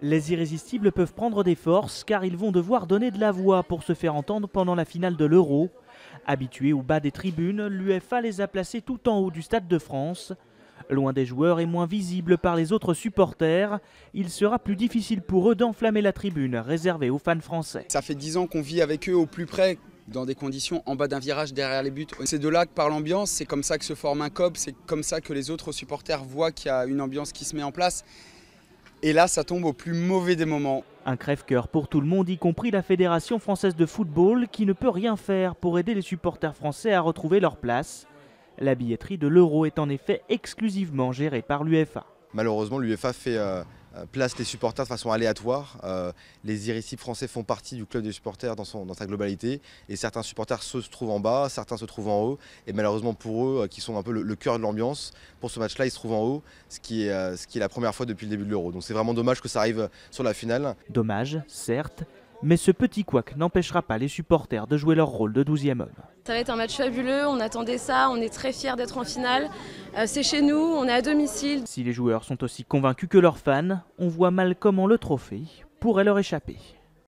Les irrésistibles peuvent prendre des forces car ils vont devoir donner de la voix pour se faire entendre pendant la finale de l'Euro. Habitués au bas des tribunes, l'UEFA les a placés tout en haut du Stade de France. Loin des joueurs et moins visibles par les autres supporters, il sera plus difficile pour eux d'enflammer la tribune réservée aux fans français. Ça fait 10 ans qu'on vit avec eux au plus près, dans des conditions en bas d'un virage derrière les buts. C'est de là que par l'ambiance, c'est comme ça que se forme un COP, c'est comme ça que les autres supporters voient qu'il y a une ambiance qui se met en place. Et là, ça tombe au plus mauvais des moments. Un crève-cœur pour tout le monde, y compris la Fédération française de football, qui ne peut rien faire pour aider les supporters français à retrouver leur place. La billetterie de l'Euro est en effet exclusivement gérée par l'UEFA. Malheureusement, l'UEFA place les supporters de façon aléatoire. Les irrésistibles français font partie du club des supporters dans sa globalité. Et certains supporters se trouvent en bas, certains se trouvent en haut. Et malheureusement pour eux, qui sont un peu le cœur de l'ambiance, pour ce match-là, ils se trouvent en haut, ce qui est la première fois depuis le début de l'Euro. Donc c'est vraiment dommage que ça arrive sur la finale. Dommage, certes, mais ce petit couac n'empêchera pas les supporters de jouer leur rôle de 12e homme. Ça va être un match fabuleux, on attendait ça, on est très fiers d'être en finale. C'est chez nous, on est à domicile. Si les joueurs sont aussi convaincus que leurs fans, on voit mal comment le trophée pourrait leur échapper.